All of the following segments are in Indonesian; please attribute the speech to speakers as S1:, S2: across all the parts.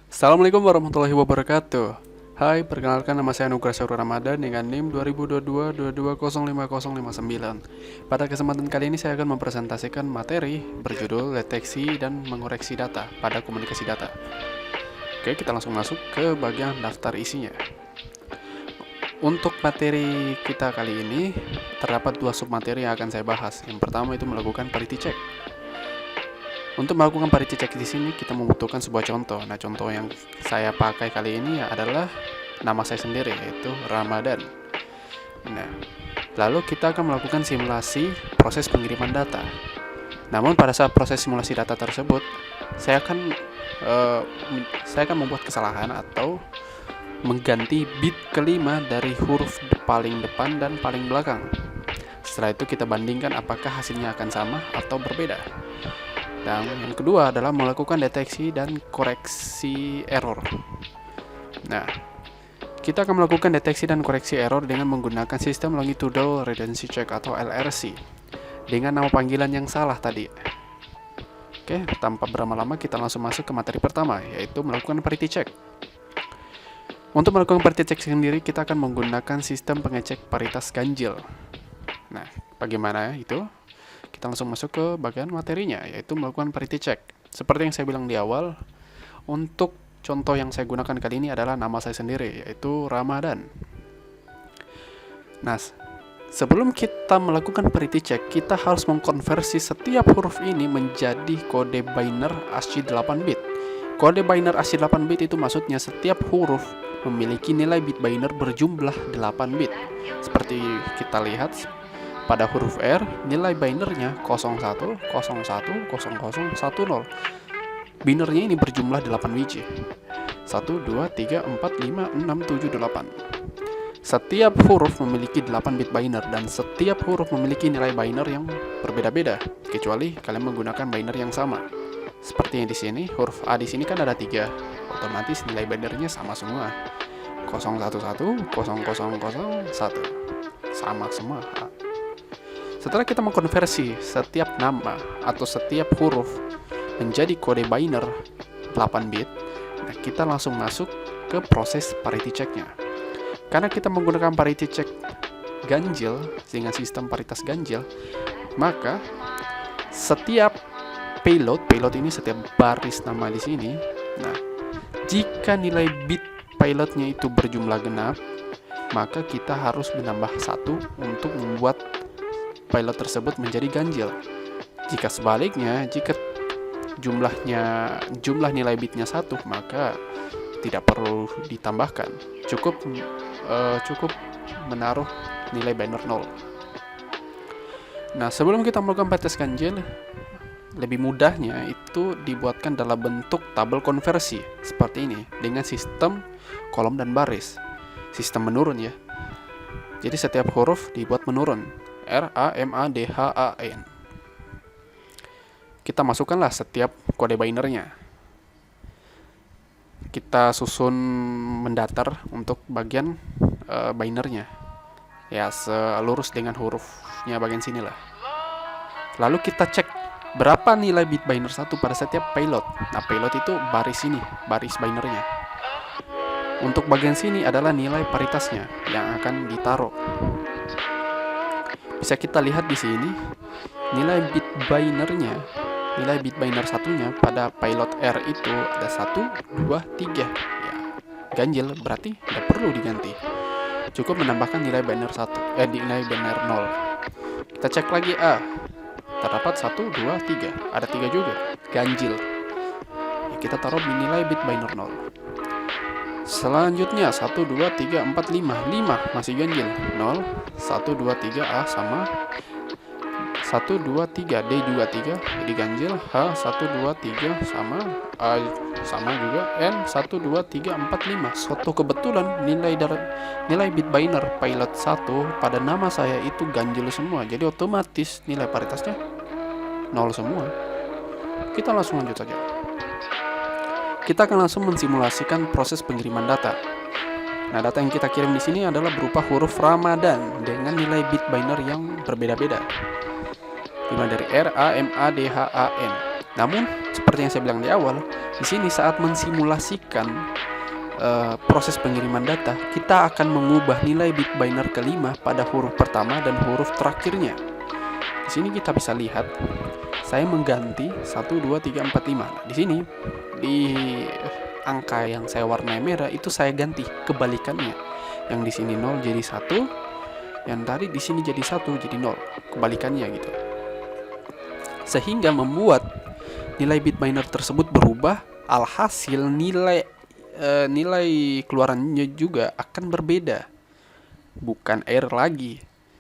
S1: Assalamualaikum warahmatullahi wabarakatuh. Hai, perkenalkan nama saya Nugra Syahrul Ramadan dengan NIM 2022-2205-059. Pada kesempatan kali ini saya akan mempresentasikan materi berjudul deteksi dan mengoreksi data pada komunikasi data. Oke, kita langsung masuk ke bagian daftar isinya. Untuk materi kita kali ini terdapat dua submateri yang akan saya bahas. Yang pertama itu melakukan parity check. Untuk melakukan parity check di sini kita membutuhkan sebuah contoh. Nah, contoh yang saya pakai kali ini adalah nama saya sendiri, yaitu Ramadan. Nah, lalu kita akan melakukan simulasi proses pengiriman data. Namun pada saat proses simulasi data tersebut, saya akan membuat kesalahan atau mengganti bit kelima dari huruf paling depan dan paling belakang. Setelah itu kita bandingkan apakah hasilnya akan sama atau berbeda. Dan yang kedua adalah melakukan deteksi dan koreksi error. Nah, kita akan melakukan deteksi dan koreksi error dengan menggunakan sistem longitudinal recency check atau LRC dengan nama panggilan yang salah tadi. Oke, tanpa berlama-lama kita langsung masuk ke materi pertama, yaitu melakukan parity check. Untuk melakukan parity check sendiri, kita akan menggunakan sistem pengecek paritas ganjil. Nah, bagaimana itu? Kita langsung masuk ke bagian materinya, yaitu melakukan parity check. Seperti yang saya bilang di awal, untuk contoh yang saya gunakan kali ini adalah nama saya sendiri, yaitu Ramadan. Nah, sebelum kita melakukan parity check, kita harus mengkonversi setiap huruf ini menjadi kode binary ASCII 8 bit. Kode binary ASCII 8 bit itu maksudnya setiap huruf memiliki nilai bit binary berjumlah 8 bit. Seperti kita lihat pada huruf R, nilai binary-nya 01, 01, 00, 10. Binary-nya ini berjumlah 8 biji. 1, 2, 3, 4, 5, 6, 7, 8. Setiap huruf memiliki 8 bit binary dan setiap huruf memiliki nilai binary yang berbeda-beda, kecuali kalian menggunakan binary yang sama. Seperti yang di sini, huruf A di sini kan ada 3. Otomatis nilai binary-nya sama semua. 011, 0001. Sama semua. Setelah kita mengkonversi setiap nama atau setiap huruf menjadi kode binary 8 bit, nah kita langsung masuk ke proses parity check-nya. Karena kita menggunakan parity check ganjil dengan sistem paritas ganjil, maka setiap payload ini setiap baris nama di sini, nah jika nilai bit payloadnya itu berjumlah genap, maka kita harus menambah 1 untuk membuat payload tersebut menjadi ganjil. Jika sebaliknya, jika jumlah nilai bitnya 1, maka tidak perlu ditambahkan. Cukup menaruh nilai binary 0. Nah, sebelum kita melakukan paritas ganjil, lebih mudahnya itu dibuatkan dalam bentuk tabel konversi seperti ini dengan sistem kolom dan baris. Sistem menurun ya. Jadi setiap huruf dibuat menurun. R, A, M, A, D, H, A, N. Kita masukkanlah setiap kode binary-nya. Kita susun mendatar untuk bagian binary-nya. Ya, selurus dengan hurufnya bagian sini lah. Lalu kita cek berapa nilai bit binary 1 pada setiap payload. Nah, payload itu baris ini, baris binary-nya. Untuk bagian sini adalah nilai paritasnya yang akan ditaruh. Bisa kita lihat di sini nilai bit binary-nya, nilai bit binary satunya pada payload R itu ada 1, 2, 3. Ya, ganjil berarti tidak perlu diganti. Cukup menambahkan nilai binary 1, nilai binary 0. Kita cek lagi A. Terdapat 1, 2, 3. Ada 3 juga. Ganjil. Ya, kita taruh nilai bit binary 0. Selanjutnya 1, 2, 3, 4, 5. 5 masih ganjil. 0, 1, 2, 3 A sama 1, 2, 3 D juga 3 jadi ganjil. H 1, 2, 3 sama A sama juga. N 1, 2, 3, 4, 5. Suatu kebetulan nilai bit binary payload 1 pada nama saya itu ganjil semua. Jadi otomatis nilai paritasnya 0 semua. Kita langsung lanjut saja. Kita akan langsung mensimulasikan proses pengiriman data. Nah, data yang kita kirim di sini adalah berupa huruf Ramadan dengan nilai bit binary yang berbeda-beda. Dimulai dari R, A, M, A, D, H, A, N. Namun, seperti yang saya bilang di awal, Di sini saat mensimulasikan proses pengiriman data, kita akan mengubah nilai bit binary kelima pada huruf pertama dan huruf terakhirnya. Di sini kita bisa lihat, saya mengganti 1, 2, 3, 4, 5. Nah, di sini di angka yang saya warnai merah itu saya ganti kebalikannya. Yang di sini 0 jadi 1, yang tadi di sini jadi 1 jadi 0, kebalikannya gitu. Sehingga membuat nilai bit binary tersebut berubah, alhasil nilai keluarannya juga akan berbeda, bukan error lagi,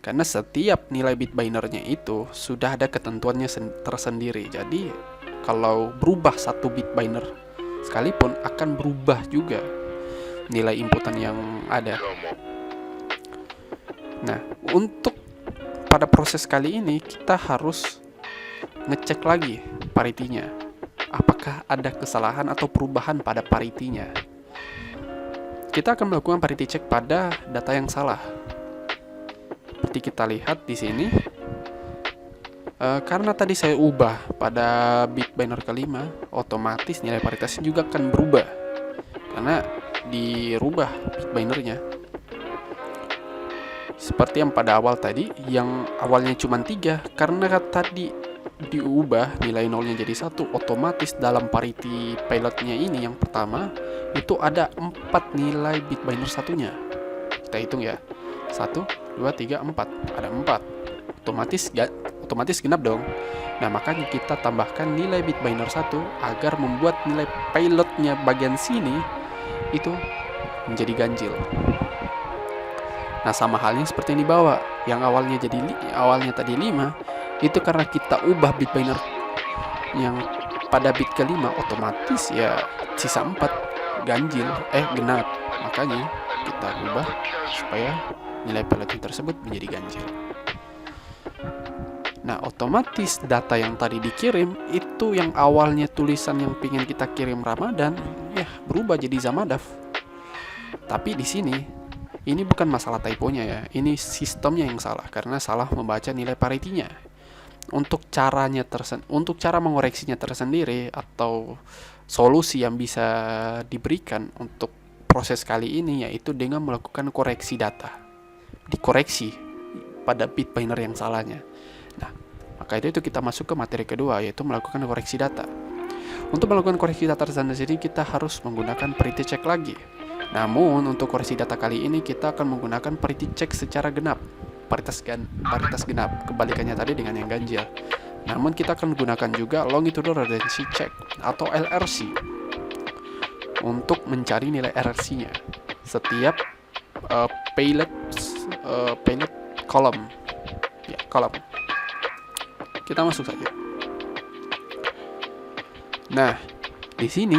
S1: karena setiap nilai bit binary-nya itu sudah ada ketentuannya tersendiri. Jadi kalau berubah satu bit binary sekalipun akan berubah juga nilai inputan yang ada. Nah, untuk pada proses kali ini kita harus ngecek lagi paritinya, apakah ada kesalahan atau perubahan pada paritinya. Kita akan melakukan parity check pada data yang salah. Seperti kita lihat di sini, karena tadi saya ubah pada bit binary kelima, otomatis nilai paritasnya juga akan berubah karena dirubah bit binary-nya. Seperti yang pada awal tadi, yang awalnya cuma 3, karena tadi diubah nilai nolnya jadi 1, otomatis dalam parity pilotnya ini yang pertama itu ada 4 nilai bit binary satunya. Kita hitung ya, 1, 2, 3, 4, ada 4, otomatis genap dong. Nah, makanya kita tambahkan nilai bit binary 1 agar membuat nilai pilotnya bagian sini itu menjadi ganjil. Nah, sama halnya seperti yang di bawah, yang awalnya tadi 5, itu karena kita ubah bit binary yang pada bit kelima, otomatis ya sisa 4 ganjil, genap. Makanya kita ubah supaya nilai pilotnya tersebut menjadi ganjil. Nah, otomatis data yang tadi dikirim itu yang awalnya tulisan yang pengen kita kirim Ramadan, ya berubah jadi Zamadaf. Tapi di sini ini bukan masalah typonya ya, ini sistemnya yang salah karena salah membaca nilai paritinya. Untuk cara mengoreksinya tersendiri atau solusi yang bisa diberikan untuk proses kali ini yaitu dengan melakukan koreksi data. Dikoreksi pada bit binary yang salahnya. Nah, maka itu kita masuk ke materi kedua, yaitu melakukan koreksi data. Untuk melakukan koreksi data tersendiri kita harus menggunakan parity check lagi. Namun untuk koreksi data kali ini kita akan menggunakan parity check secara genap. Paritas genap, kebalikannya tadi dengan yang ganjil. Namun kita akan menggunakan juga longitudinal redundancy check atau LRC untuk mencari nilai RRC-nya setiap payload column. Ya, column. Kita masuk saja. Nah, di sini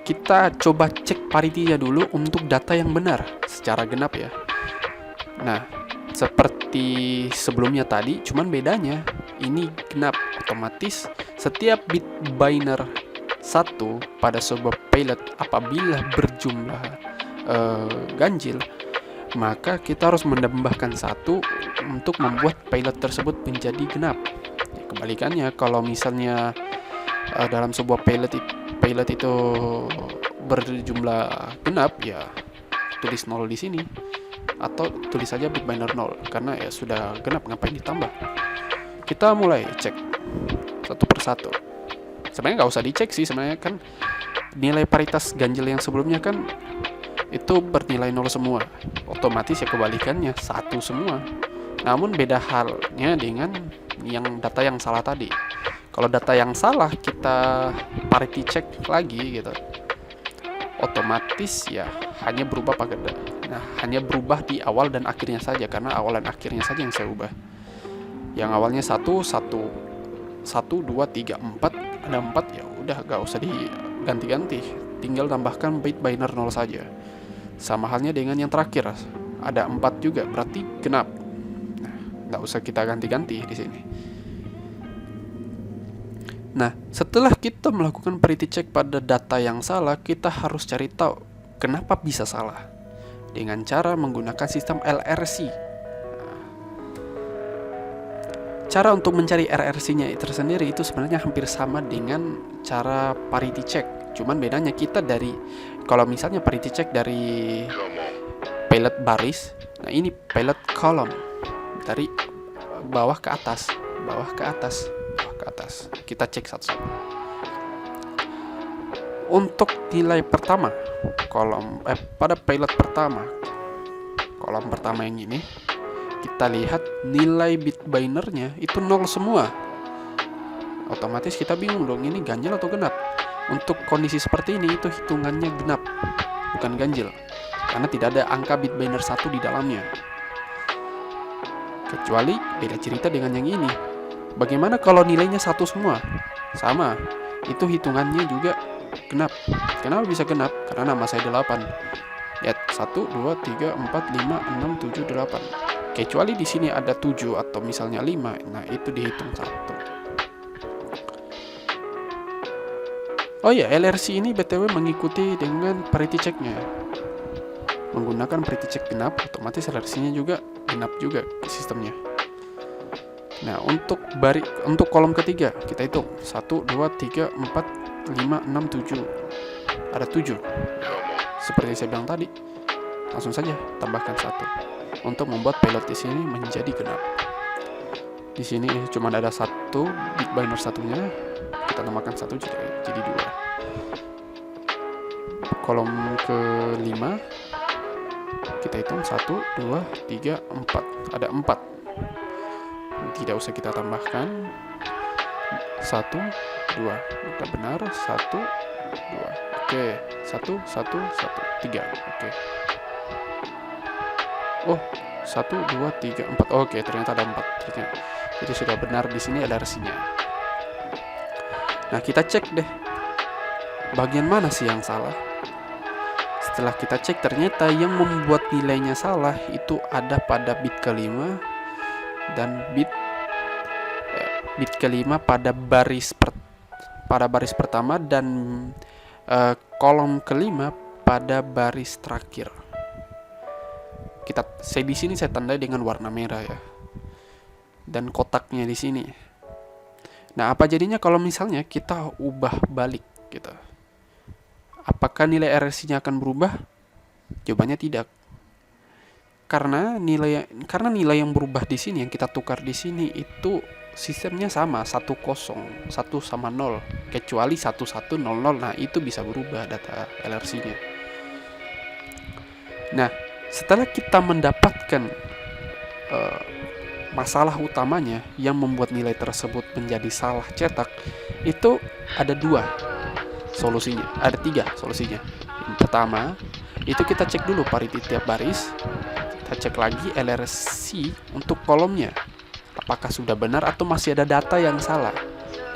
S1: kita coba cek parity-nya dulu untuk data yang benar secara genap ya. Nah, seperti sebelumnya tadi, cuman bedanya ini genap, otomatis setiap bit binary 1 pada sebuah payload apabila berjumlah ganjil, maka kita harus menambahkan 1 untuk membuat payload tersebut menjadi genap. Kebalikannya, kalau misalnya dalam sebuah payload itu berjumlah genap, ya tulis 0 di sini atau tulis saja bit binary 0 karena ya sudah genap, ngapain ditambah. Kita mulai cek satu persatu. Sebenarnya nggak usah dicek sih, sebenarnya kan nilai paritas ganjil yang sebelumnya kan itu bernilai 0 semua, otomatis ya kebalikannya 1 semua. Namun beda halnya dengan yang data yang salah tadi. Kalau data yang salah kita parity check lagi gitu, otomatis ya hanya berubah hanya berubah di awal dan akhirnya saja, karena awal dan akhirnya saja yang saya ubah. Yang awalnya 1, 2, 3, 4, ada 4, ya udah gak usah diganti-ganti, tinggal tambahkan bit binary 0 saja. Sama halnya dengan yang terakhir, ada 4 juga, berarti genap. Nah, gak usah kita ganti-ganti di sini. Nah, setelah kita melakukan parity check pada data yang salah, kita harus cari tahu kenapa bisa salah dengan cara menggunakan sistem LRC. cara untuk mencari RRC-nya tersendiri itu sebenarnya hampir sama dengan cara parity check. Cuman bedanya kita dari, kalau misalnya parity check dari pilot baris, nah ini pilot column, dari bawah ke atas, bawah ke atas, bawah ke atas. Kita cek satu-satu. Untuk nilai pertama, pada pilot pertama, kolom pertama yang ini, kita lihat nilai bit binernya itu 0 semua. Otomatis kita bingung dong, ini ganjil atau genap. Untuk kondisi seperti ini itu hitungannya genap, bukan ganjil, karena tidak ada angka bit biner 1 di dalamnya. Kecuali beda cerita dengan yang ini. Bagaimana kalau nilainya 1 semua? Sama, itu hitungannya juga genap. Kenapa bisa genap? Karena nama saya 8. Lihat, 1, 2, 3, 4, 5, 6, 7, 8. Kecuali di sini ada 7 atau misalnya 5, nah itu dihitung 1. Oh ya, LRC ini BTW mengikuti dengan parity check-nya. Menggunakan parity check genap, otomatis LRC-nya juga genap juga sistemnya. Nah, untuk kolom ketiga kita hitung 1, 2, 3, 4, 5, 6, 7. Ada 7. Seperti saya bilang tadi, langsung saja tambahkan 1 untuk membuat pilot di sini menjadi genap. Di sini cuma ada 1 bit biner satunya, kita tambahkan 1 jadi 2. Kolom ke-5 kita hitung 1, 2, 3, 4. Ada 4. Tidak usah kita tambahkan. 1, 2. Udah benar. 1, 2. Oke. 1, 1, 1, 3. Oke. Oh, 1, 2, 3, 4. Oke, ternyata ada 4. Jadi sudah benar di sini LRC-nya. Nah, kita cek deh. Bagian mana sih yang salah? Setelah kita cek, ternyata yang membuat nilainya salah itu ada pada bit ke-5 dan bit ke-5 pada baris pertama dan kolom ke-5 pada baris terakhir. Di sini saya tandai dengan warna merah ya. Dan kotaknya di sini. Nah, apa jadinya kalau misalnya kita ubah balik gitu? Apakah nilai RRC-nya akan berubah? Jawabannya tidak. Karena nilai yang berubah di sini, yang kita tukar di sini itu sistemnya sama, 1 sama 0, kecuali 1100. Nah, itu bisa berubah data LRC-nya. Nah, setelah kita mendapatkan masalah utamanya yang membuat nilai tersebut menjadi salah cetak, itu ada 2 solusinya, ada 3 solusinya. Yang pertama, itu kita cek dulu parity tiap baris, kita cek lagi LRC untuk kolomnya, apakah sudah benar atau masih ada data yang salah.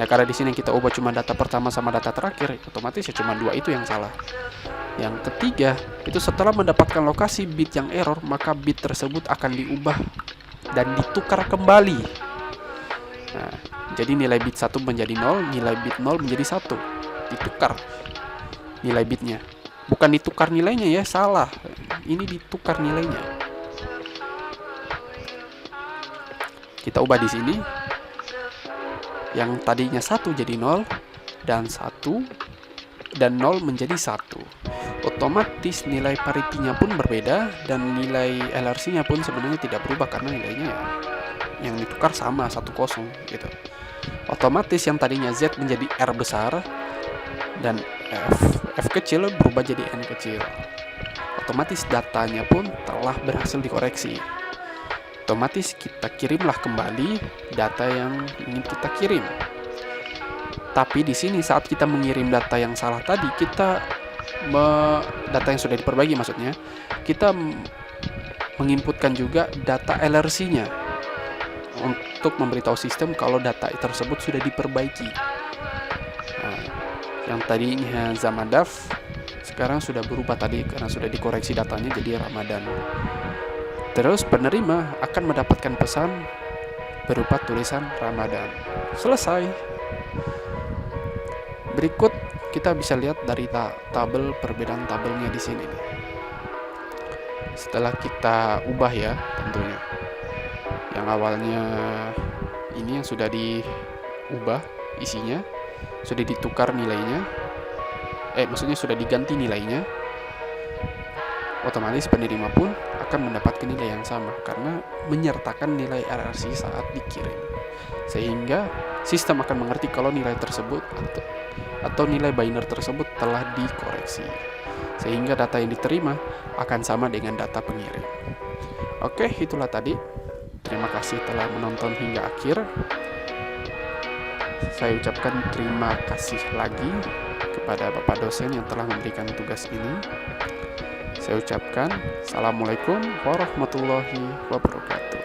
S1: Nah, karena di sini kita ubah cuma data pertama sama data terakhir, otomatis ya cuma 2 itu yang salah. Yang ketiga, itu setelah mendapatkan lokasi bit yang error, maka bit tersebut akan diubah dan ditukar kembali. Nah, jadi nilai bit 1 menjadi 0, nilai bit 0 menjadi 1. Ditukar nilai bitnya. Bukan ditukar nilainya ya, salah. Ini ditukar nilainya. Kita ubah di sini. Yang tadinya 1 jadi 0 dan 1 dan 0 menjadi 1. Otomatis nilai parity-nya pun berbeda dan nilai LRC-nya pun sebenarnya tidak berubah karena nilainya yang ditukar sama 10 gitu. Otomatis yang tadinya Z menjadi R besar dan F kecil berubah jadi N kecil. Otomatis datanya pun telah berhasil dikoreksi. Otomatis kita kirimlah kembali data yang ingin kita kirim. Tapi di sini saat kita mengirim data yang salah tadi, data yang sudah diperbaiki maksudnya, kita menginputkan juga data LRC-nya untuk memberitahu sistem kalau data tersebut sudah diperbaiki. Nah, yang tadinya Zamadaf sekarang sudah berubah tadi karena sudah dikoreksi datanya jadi Ramadan. Terus penerima akan mendapatkan pesan berupa tulisan Ramadan. Selesai. Berikut kita bisa lihat dari tabel perbedaan tabelnya di sini. Setelah kita ubah ya tentunya. Yang awalnya ini yang sudah diubah isinya, sudah ditukar nilainya, maksudnya sudah diganti nilainya, otomatis penerima pun akan mendapatkan nilai yang sama karena menyertakan nilai RRC saat dikirim. Sehingga sistem akan mengerti kalau nilai tersebut atau nilai binder tersebut telah dikoreksi. Sehingga data yang diterima akan sama dengan data pengirim. Oke, itulah tadi. Terima kasih telah menonton hingga akhir. Saya ucapkan terima kasih lagi kepada Bapak dosen yang telah memberikan tugas ini. Saya ucapkan Assalamualaikum warahmatullahi wabarakatuh.